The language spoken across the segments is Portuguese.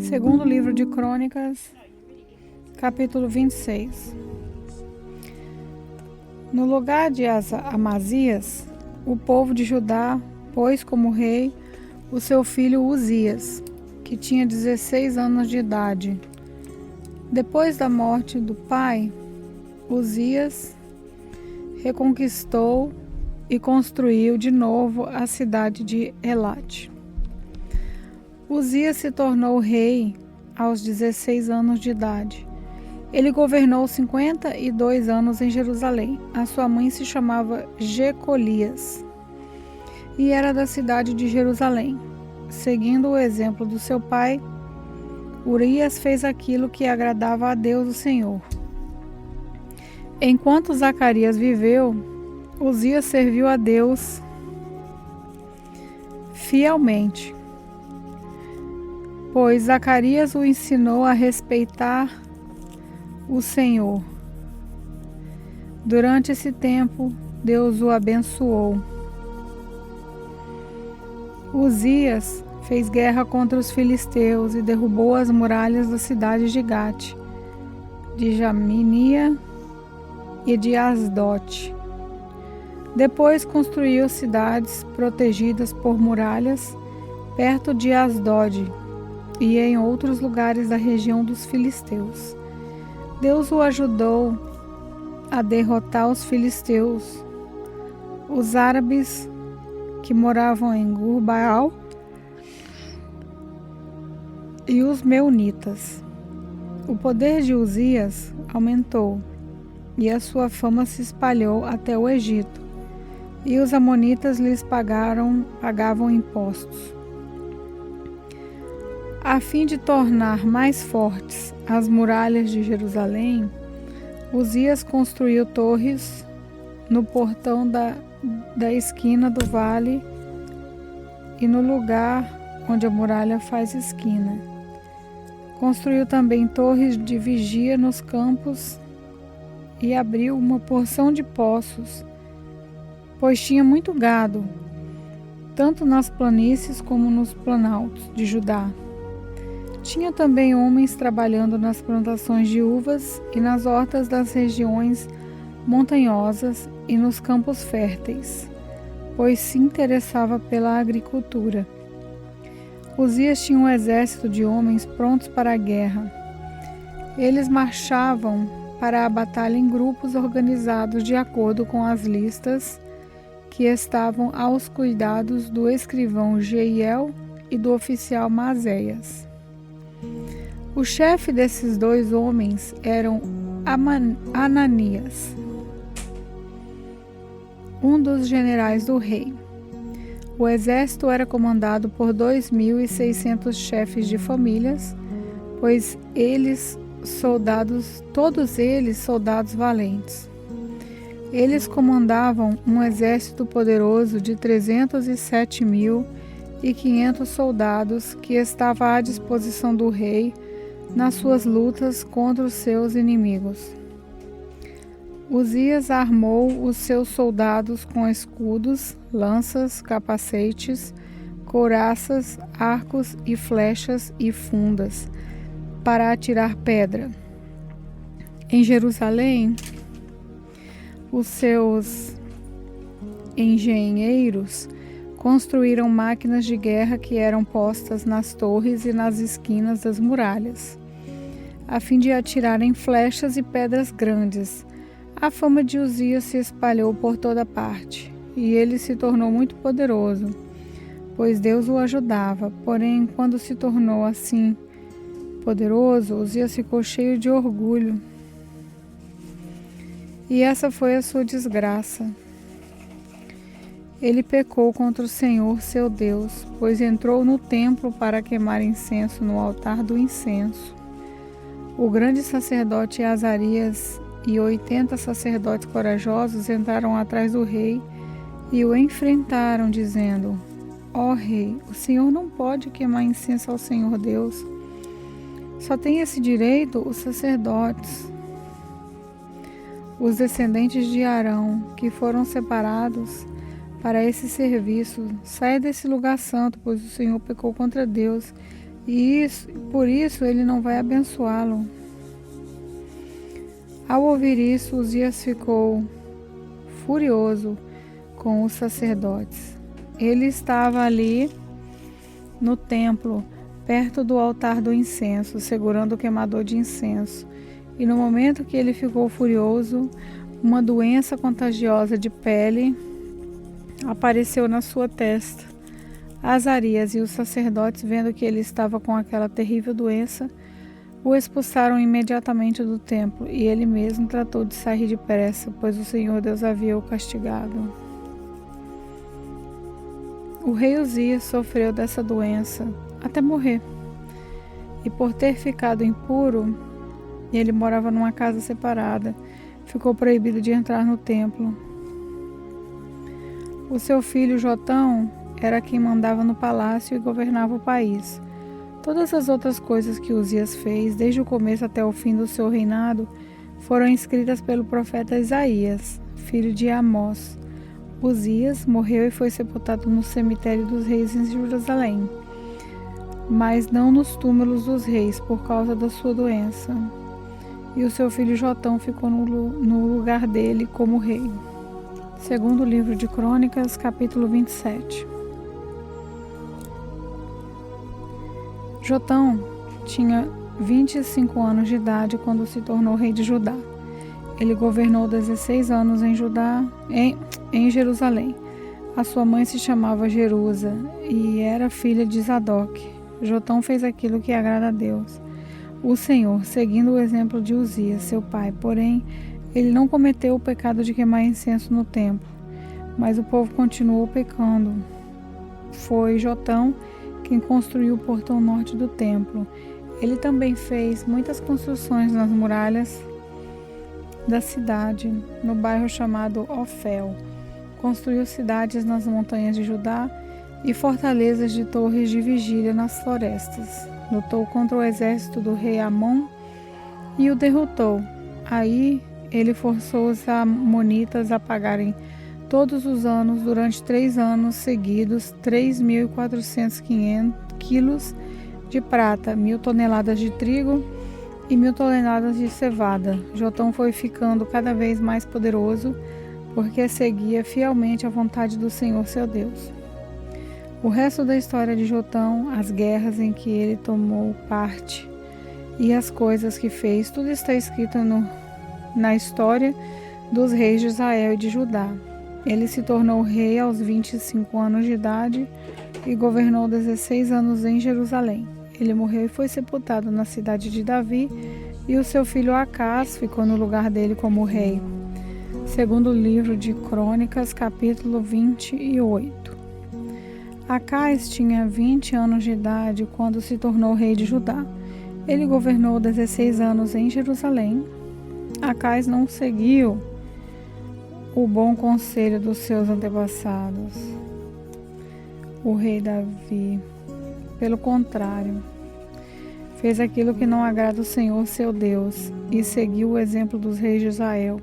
Segundo livro de Crônicas, capítulo 26. No lugar de Amazias, o povo de Judá pôs como rei o seu filho Uzias, que tinha 16 anos de idade. Depois da morte do pai, Uzias reconquistou e construiu de novo a cidade de Elate. Uzias se tornou rei aos 16 anos de idade. Ele governou 52 anos em Jerusalém. A sua mãe se chamava Jecolias e era da cidade de Jerusalém. Seguindo o exemplo do seu pai, Urias fez aquilo que agradava a Deus, o Senhor. Enquanto Zacarias viveu, Uzias serviu a Deus fielmente, pois Zacarias o ensinou a respeitar o Senhor. Durante esse tempo, Deus o abençoou. Uzias fez guerra contra os filisteus e derrubou as muralhas das cidades de Gate, de Jaminia e de Asdote. Depois construiu cidades protegidas por muralhas perto de Asdod e em outros lugares da região dos filisteus. Deus o ajudou a derrotar os filisteus, os árabes que moravam em Gur-Baal e os meunitas. O poder de Uzias aumentou e a sua fama se espalhou até o Egito, e os amonitas lhes pagavam impostos. A fim de tornar mais fortes as muralhas de Jerusalém, Uzias construiu torres no portão da esquina do vale e no lugar onde a muralha faz esquina. Construiu também torres de vigia nos campos e abriu uma porção de poços, pois tinha muito gado, tanto nas planícies como nos planaltos de Judá. Tinha também homens trabalhando nas plantações de uvas e nas hortas das regiões montanhosas e nos campos férteis, pois se interessava pela agricultura. Uzias tinha um exército de homens prontos para a guerra. Eles marchavam para a batalha em grupos organizados de acordo com as listas que estavam aos cuidados do escrivão Jeiel e do oficial Mazéias. O chefe desses dois homens era Ananias, um dos generais do rei. O exército era comandado por 2.600 chefes de famílias, pois todos eles soldados valentes. Eles comandavam um exército poderoso de 307.500 soldados que estava à disposição do rei nas suas lutas contra os seus inimigos. Uzias armou os seus soldados com escudos, lanças, capacetes, couraças, arcos e flechas e fundas para atirar pedra. Em Jerusalém, os seus engenheiros construíram máquinas de guerra que eram postas nas torres e nas esquinas das muralhas, a fim de atirarem flechas e pedras grandes. A fama de Uzias se espalhou por toda parte, e ele se tornou muito poderoso, pois Deus o ajudava. Porém, quando se tornou assim poderoso, Uzias ficou cheio de orgulho. E essa foi a sua desgraça. Ele pecou contra o Senhor, seu Deus, pois entrou no templo para queimar incenso no altar do incenso. O grande sacerdote Azarias e 80 sacerdotes corajosos entraram atrás do rei e o enfrentaram, dizendo: Ó rei, o Senhor não pode queimar incenso ao Senhor Deus. Só tem esse direito os sacerdotes, os descendentes de Arão, que foram separados para esse serviço. Saia desse lugar santo, pois o Senhor pecou contra Deus por isso ele não vai abençoá-lo. Ao ouvir isso, Uzias ficou furioso com os sacerdotes. Ele estava ali no templo, perto do altar do incenso, segurando o queimador de incenso. E no momento que ele ficou furioso, uma doença contagiosa de pele apareceu na sua testa. Azarias e os sacerdotes, vendo que ele estava com aquela terrível doença, o expulsaram imediatamente do templo, e ele mesmo tratou de sair depressa, pois o Senhor Deus havia o castigado. O rei Uzias sofreu dessa doença até morrer, e por ter ficado impuro, ele morava numa casa separada, ficou proibido de entrar no templo. O seu filho Jotão era quem mandava no palácio e governava o país. Todas as outras coisas que Uzias fez, desde o começo até o fim do seu reinado, foram escritas pelo profeta Isaías, filho de Amós. Uzias morreu e foi sepultado no cemitério dos reis em Jerusalém, mas não nos túmulos dos reis por causa da sua doença. E o seu filho Jotão ficou no lugar dele como rei. Segundo livro de Crônicas, capítulo 27. Jotão tinha 25 anos de idade quando se tornou rei de Judá. Ele governou 16 anos em Jerusalém. A sua mãe se chamava Jerusa e era filha de Zadok. Jotão fez aquilo que agrada a Deus, o Senhor, seguindo o exemplo de Uzias, seu pai. Porém, ele não cometeu o pecado de queimar incenso no templo, mas o povo continuou pecando. Foi Jotão quem construiu o portão norte do templo. Ele também fez muitas construções nas muralhas da cidade, no bairro chamado Ofel. Construiu cidades nas montanhas de Judá e fortalezas de torres de vigília nas florestas. Lutou contra o exército do rei Amon e o derrotou. Aí ele forçou os amonitas a pagarem todos os anos, durante 3 anos seguidos, 3.400 quilos de prata, 1.000 toneladas de trigo e 1.000 toneladas de cevada. Jotão foi ficando cada vez mais poderoso, porque seguia fielmente a vontade do Senhor seu Deus. O resto da história de Jotão, as guerras em que ele tomou parte e as coisas que fez, tudo está escrito na história dos reis de Israel e de Judá. Ele se tornou rei aos 25 anos de idade e governou 16 anos em Jerusalém. Ele morreu e foi sepultado na cidade de Davi, e o seu filho Acás ficou no lugar dele como rei. Segundo o livro de Crônicas, capítulo 28. Acás tinha 20 anos de idade quando se tornou rei de Judá. Ele governou 16 anos em Jerusalém. Acás não seguiu o bom conselho dos seus antepassados, o rei Davi. Pelo contrário, fez aquilo que não agrada o Senhor seu Deus e seguiu o exemplo dos reis de Israel.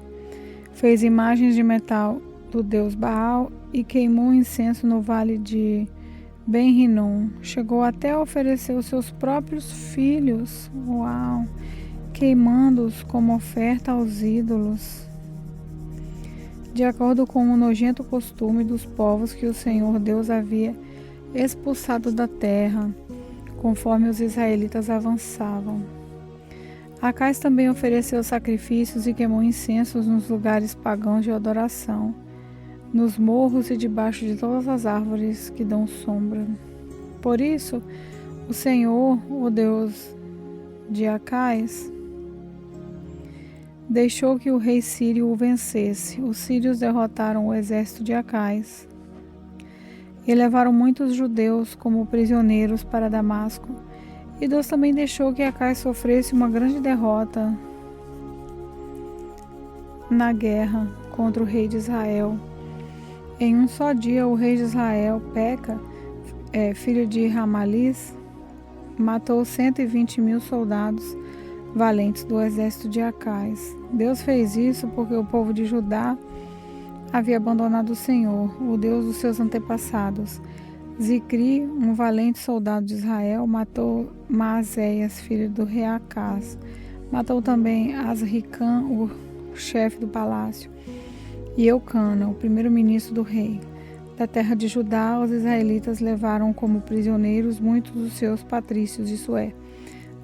Fez imagens de metal do deus Baal e queimou incenso no vale de Ben-Rinom. Chegou até a oferecer os seus próprios filhos, queimando-os como oferta aos ídolos, de acordo com o nojento costume dos povos que o Senhor Deus havia expulsado da terra, conforme os israelitas avançavam. Acás também ofereceu sacrifícios e queimou incensos nos lugares pagãos de adoração, nos morros e debaixo de todas as árvores que dão sombra. Por isso, o Senhor, o Deus de Acás, deixou que o rei sírio o vencesse. Os sírios derrotaram o exército de Acás e levaram muitos judeus como prisioneiros para Damasco. E Deus também deixou que Acás sofresse uma grande derrota na guerra contra o rei de Israel. Em um só dia, o rei de Israel, Peca, filho de Ramalis, matou 120.000 soldados valentes do exército de Acás. Deus fez isso porque o povo de Judá havia abandonado o Senhor, o Deus dos seus antepassados. Zicri, um valente soldado de Israel, matou Maazéias, filho do rei Acaz. Matou também Azricam, o chefe do palácio, e Eucana, o primeiro-ministro do rei. Da terra de Judá, os israelitas levaram como prisioneiros muitos dos seus patrícios, isso é,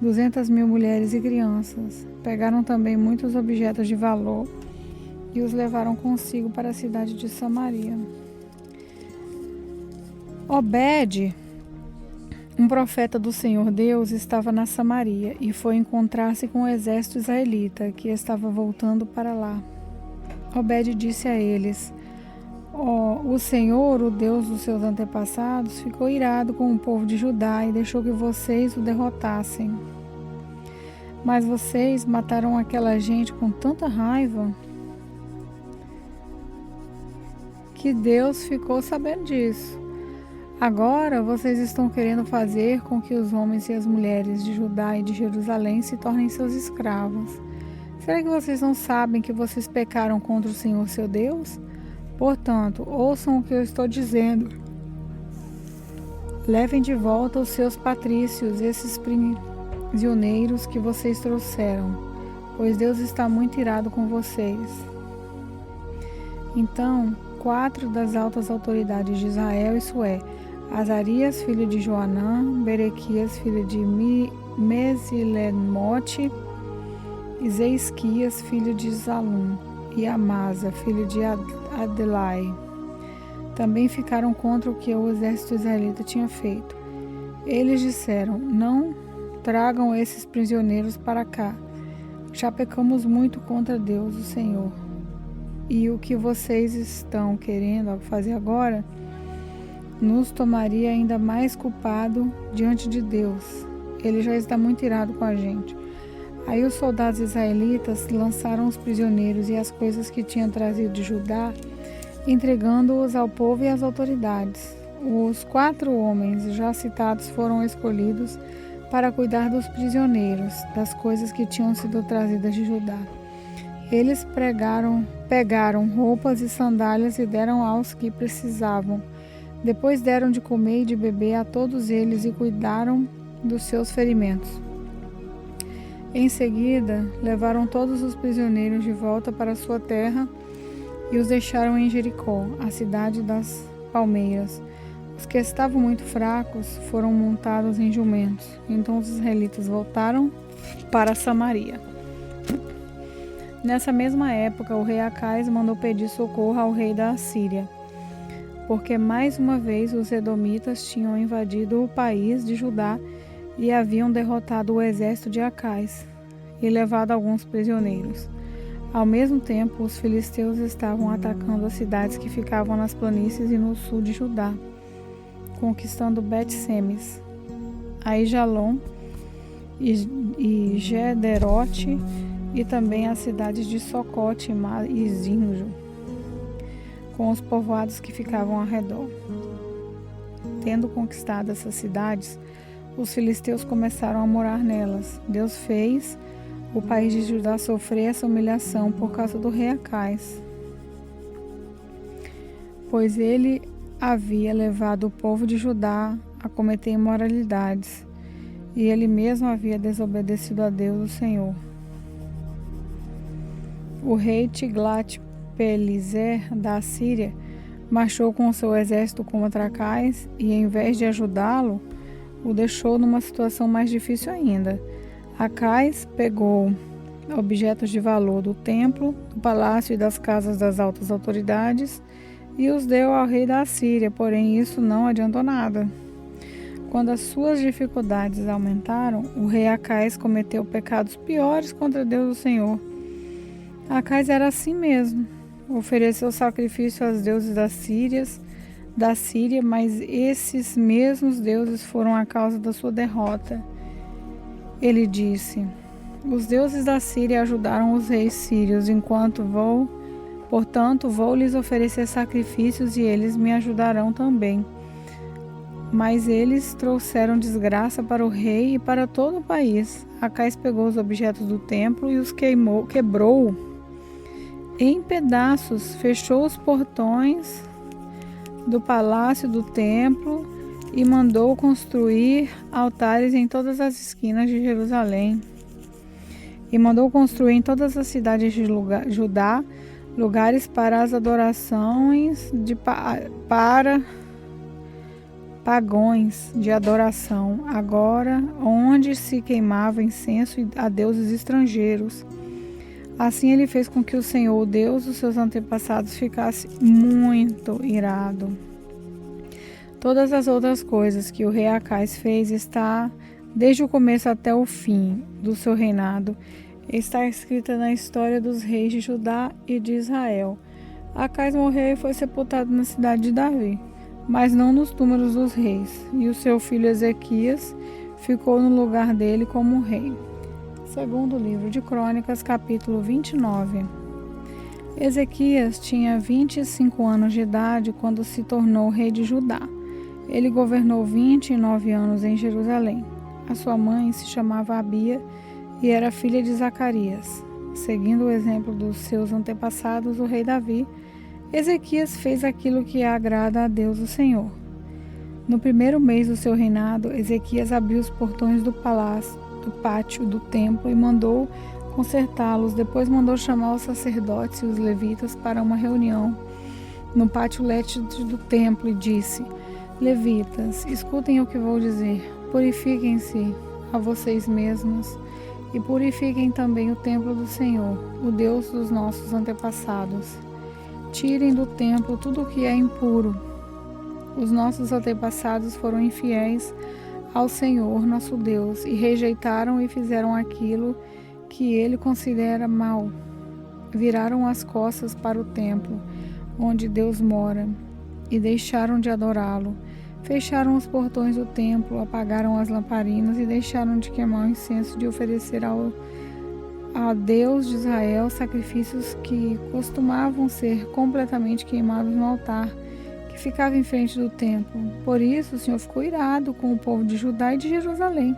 200.000 mulheres e crianças. Pegaram também muitos objetos de valor e os levaram consigo para a cidade de Samaria. Obed, um profeta do Senhor Deus, estava na Samaria e foi encontrar-se com o exército israelita que estava voltando para lá. Obed disse a eles: o Senhor, o Deus dos seus antepassados, ficou irado com o povo de Judá e deixou que vocês o derrotassem. Mas vocês mataram aquela gente com tanta raiva que Deus ficou sabendo disso. Agora vocês estão querendo fazer com que os homens e as mulheres de Judá e de Jerusalém se tornem seus escravos. Será que vocês não sabem que vocês pecaram contra o Senhor seu Deus? Portanto, ouçam o que eu estou dizendo. Levem de volta os seus patrícios, esses prisioneiros que vocês trouxeram, pois Deus está muito irado com vocês. Então, 4 das altas autoridades de Israel, isso é, Azarias, filho de Joanã, Berequias, filho de Mesilemote, Zeisquias, filho de Zalum, e Amasa, filho de Adelai, também ficaram contra o que o exército israelita tinha feito. Eles disseram: não tragam esses prisioneiros para cá. Já pecamos muito contra Deus, o Senhor. E o que vocês estão querendo fazer agora nos tomaria ainda mais culpado diante de Deus. Ele já está muito irado com a gente. Aí os soldados israelitas lançaram os prisioneiros e as coisas que tinham trazido de Judá, entregando-os ao povo e às autoridades. Os 4 homens já citados foram escolhidos para cuidar dos prisioneiros, das coisas que tinham sido trazidas de Judá. Eles pegaram roupas e sandálias e deram aos que precisavam. Depois deram de comer e de beber a todos eles e cuidaram dos seus ferimentos. Em seguida, levaram todos os prisioneiros de volta para sua terra e os deixaram em Jericó, a cidade das palmeiras. Os que estavam muito fracos foram montados em jumentos. Então os israelitas voltaram para Samaria. Nessa mesma época, o rei Acaz mandou pedir socorro ao rei da Assíria, porque mais uma vez os edomitas tinham invadido o país de Judá e haviam derrotado o exército de Acaz e levado alguns prisioneiros. Ao mesmo tempo, os filisteus estavam atacando as cidades que ficavam nas planícies e no sul de Judá, conquistando Bet-Semes, Aijalon e Gederote, e também as cidades de Socote e Zinjo, com os povoados que ficavam ao redor. Tendo conquistado essas cidades, os filisteus começaram a morar nelas. Deus fez o país de Judá sofrer essa humilhação por causa do rei Acaz, pois ele havia levado o povo de Judá a cometer imoralidades, e ele mesmo havia desobedecido a Deus, o Senhor. O rei Tiglat-Pileser da Assíria marchou com seu exército contra Acaz e, em vez de ajudá-lo, o deixou numa situação mais difícil ainda. Acaz pegou objetos de valor do templo, do palácio e das casas das altas autoridades e os deu ao rei da Assíria, porém isso não adiantou nada. Quando as suas dificuldades aumentaram, o rei Acaz cometeu pecados piores contra Deus, o Senhor. Acaz era assim mesmo, ofereceu sacrifício aos deuses da Síria, mas esses mesmos deuses foram a causa da sua derrota. Ele disse: os deuses da Síria ajudaram os reis sírios, portanto vou lhes oferecer sacrifícios e eles me ajudarão também. Mas eles trouxeram desgraça para o rei e para todo o país. Acaz pegou os objetos do templo e os quebrou em pedaços, fechou os portões do palácio do templo e mandou construir altares em todas as esquinas de Jerusalém. E mandou construir em todas as cidades de Judá lugares para as adorações para pagões de adoração, agora onde se queimava incenso a deuses estrangeiros. Assim ele fez com que o Senhor, o Deus dos seus antepassados, ficasse muito irado. Todas as outras coisas que o rei Acais fez está, desde o começo até o fim do seu reinado, está escrita na história dos reis de Judá e de Israel. Acais morreu e foi sepultado na cidade de Davi, mas não nos túmulos dos reis, e o seu filho Ezequias ficou no lugar dele como rei. Segundo livro de Crônicas, capítulo 29. Ezequias tinha 25 anos de idade quando se tornou rei de Judá. Ele governou 29 anos em Jerusalém. A sua mãe se chamava Abia e era filha de Zacarias. Seguindo o exemplo dos seus antepassados, o rei Davi, Ezequias fez aquilo que agrada a Deus o Senhor. No primeiro mês do seu reinado, Ezequias abriu os portões do pátio do templo e mandou consertá-los. Depois mandou chamar os sacerdotes e os levitas para uma reunião no pátio leste do templo e disse: Levitas, escutem o que vou dizer. Purifiquem-se a vocês mesmos e purifiquem também o templo do Senhor, o Deus dos nossos antepassados. Tirem do templo tudo o que é impuro. Os nossos antepassados foram infiéis ao Senhor, nosso Deus, e rejeitaram e fizeram aquilo que ele considera mal. Viraram as costas para o templo, onde Deus mora, e deixaram de adorá-lo. Fecharam os portões do templo, apagaram as lamparinas e deixaram de queimar o incenso, de oferecer a Deus de Israel sacrifícios que costumavam ser completamente queimados no altar que ficava em frente do templo. Por isso o Senhor ficou irado com o povo de Judá e de Jerusalém.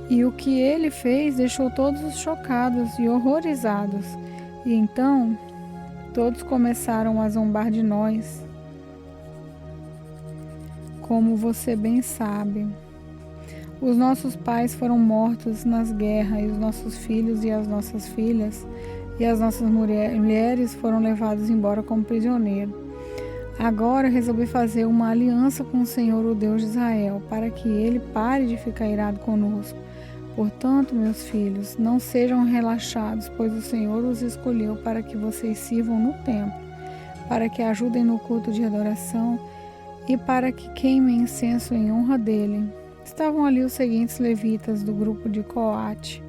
E o que ele fez deixou todos chocados e horrorizados. E então todos começaram a zombar de nós. Como você bem sabe, os nossos pais foram mortos nas guerras, e os nossos filhos e as nossas filhas e as nossas mulheres foram levados embora como prisioneiros. Agora resolvi fazer uma aliança com o Senhor, o Deus de Israel, para que ele pare de ficar irado conosco. Portanto, meus filhos, não sejam relaxados, pois o Senhor os escolheu para que vocês sirvam no templo, para que ajudem no culto de adoração e para que queimem incenso em honra dele. Estavam ali os seguintes levitas do grupo de Coate: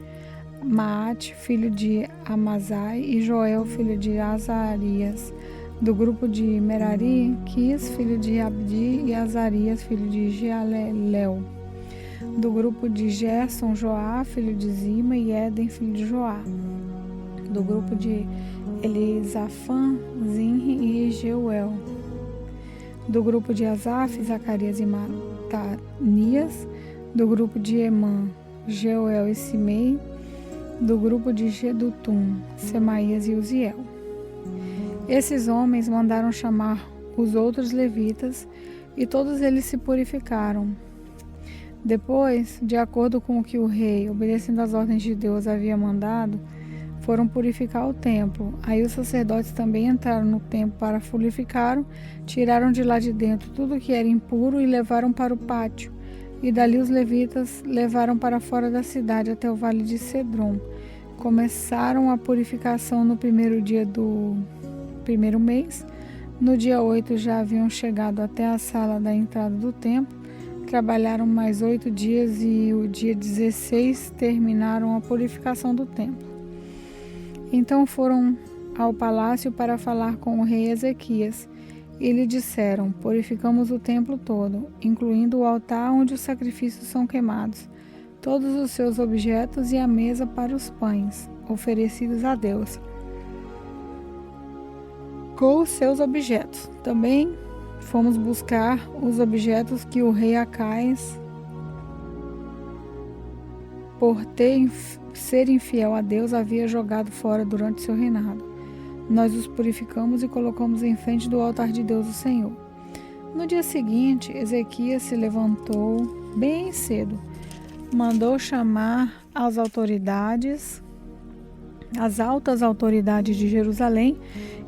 Maate, filho de Amazai, e Joel, filho de Azarias. Do grupo de Merari, Quis, filho de Abdi, e Azarias, filho de Jealelel. Do grupo de Gerson, Joá, filho de Zima, e Éden, filho de Joá. Do grupo de Elisafã, Zinri e Jeuel. Do grupo de Asaf, Zacarias e Matanias. Do grupo de Emã, Jeuel e Simei. Do grupo de Gedutum, Semaías e Uziel. Esses homens mandaram chamar os outros levitas e todos eles se purificaram. Depois, de acordo com o que o rei, obedecendo às ordens de Deus, havia mandado, foram purificar o templo. Aí os sacerdotes também entraram no templo para purificar, tiraram de lá de dentro tudo que era impuro e levaram para o pátio. E dali os levitas levaram para fora da cidade até o vale de Cedron. Começaram a purificação no primeiro dia do primeiro mês. No dia 8 já haviam chegado até a sala da entrada do templo. Trabalharam mais 8 dias e o dia 16 terminaram a purificação do templo. Então foram ao palácio para falar com o rei Ezequias e lhe disseram: purificamos o templo todo, incluindo o altar onde os sacrifícios são queimados, todos os seus objetos e a mesa para os pães oferecidos a Deus, com os seus objetos. Também fomos buscar os objetos que o rei Acais, por ser infiel a Deus, havia jogado fora durante seu reinado. Nós os purificamos e colocamos em frente do altar de Deus, o Senhor. No dia seguinte, Ezequias se levantou bem cedo, mandou chamar as altas autoridades de Jerusalém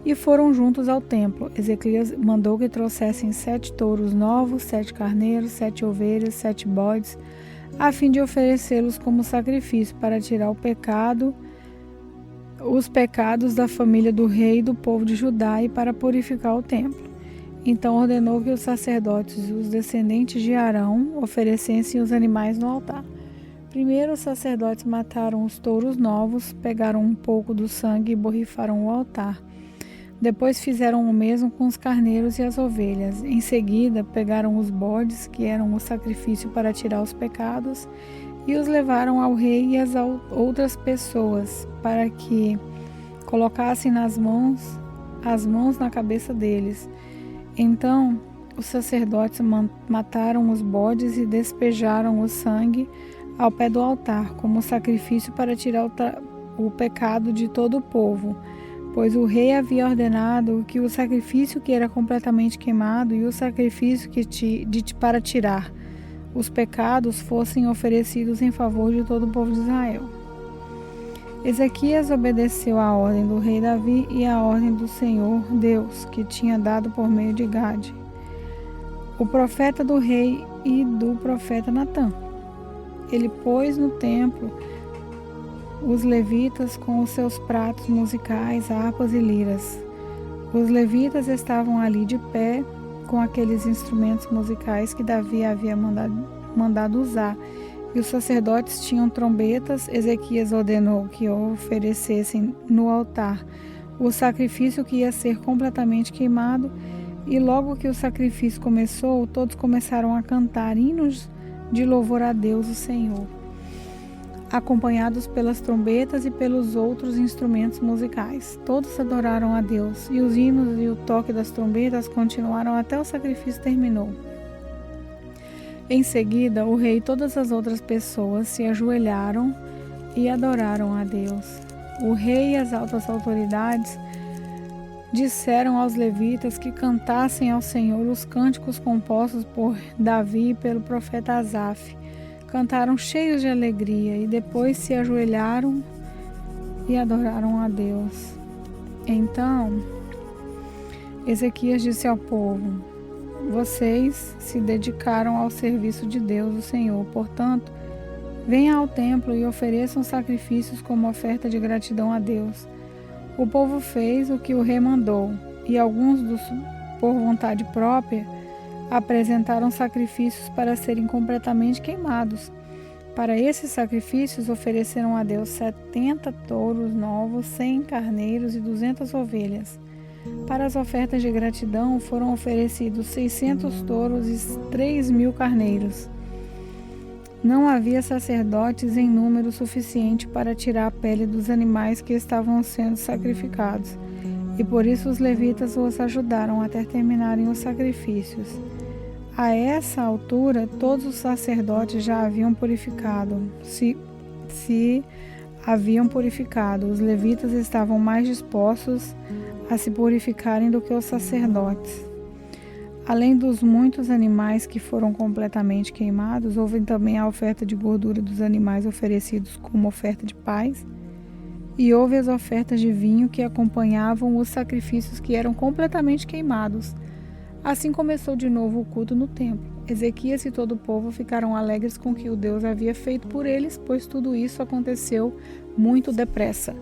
e foram juntos ao templo. Ezequias mandou que trouxessem 7 touros novos, 7 carneiros, 7 ovelhas, 7 bodes, a fim de oferecê-los como sacrifício para tirar os pecados da família do rei e do povo de Judá e para purificar o templo. Então ordenou que os sacerdotes e os descendentes de Arão oferecessem os animais no altar. Primeiro os sacerdotes mataram os touros novos, pegaram um pouco do sangue e borrifaram o altar. Depois fizeram o mesmo com os carneiros e as ovelhas. Em seguida, pegaram os bodes, que eram o sacrifício para tirar os pecados, e os levaram ao rei e às outras pessoas, para que colocassem as mãos na cabeça deles. Então, os sacerdotes mataram os bodes e despejaram o sangue ao pé do altar, como sacrifício para tirar o pecado de todo o povo, pois o rei havia ordenado que o sacrifício que era completamente queimado e o sacrifício para tirar os pecados fossem oferecidos em favor de todo o povo de Israel. Ezequias obedeceu à ordem do rei Davi e à ordem do Senhor Deus, que tinha dado por meio de Gade, o profeta do rei, e do profeta Natã. Ele pôs no templo os levitas com os seus pratos musicais, harpas e liras. Os levitas estavam ali de pé com aqueles instrumentos musicais que Davi havia mandado usar, e os sacerdotes tinham trombetas. Ezequias ordenou que oferecessem no altar o sacrifício que ia ser completamente queimado, e logo que o sacrifício começou, todos começaram a cantar hinos de louvor a Deus, o Senhor, acompanhados pelas trombetas e pelos outros instrumentos musicais. Todos adoraram a Deus, e os hinos e o toque das trombetas continuaram até o sacrifício terminou. Em seguida, o rei e todas as outras pessoas se ajoelharam e adoraram a Deus. O rei e as altas autoridades disseram aos levitas que cantassem ao Senhor os cânticos compostos por Davi e pelo profeta Asaf. Cantaram cheios de alegria e depois se ajoelharam e adoraram a Deus. Então, Ezequias disse ao povo: vocês se dedicaram ao serviço de Deus, o Senhor. Portanto, venham ao templo e ofereçam sacrifícios como oferta de gratidão a Deus. O povo fez o que o rei mandou, e alguns por vontade própria, apresentaram sacrifícios para serem completamente queimados. Para esses sacrifícios ofereceram a Deus 70 touros novos, 100 carneiros e 200 ovelhas. Para as ofertas de gratidão foram oferecidos 600 touros e 3.000 carneiros. Não havia sacerdotes em número suficiente para tirar a pele dos animais que estavam sendo sacrificados, e por isso os levitas os ajudaram até terminarem os sacrifícios. A essa altura, todos os sacerdotes já haviam purificado. Se haviam purificado, os levitas estavam mais dispostos a se purificarem do que os sacerdotes. Além dos muitos animais que foram completamente queimados, houve também a oferta de gordura dos animais oferecidos como oferta de paz, e houve as ofertas de vinho que acompanhavam os sacrifícios que eram completamente queimados. Assim começou de novo o culto no templo. Ezequias e todo o povo ficaram alegres com o que o Deus havia feito por eles, pois tudo isso aconteceu muito depressa.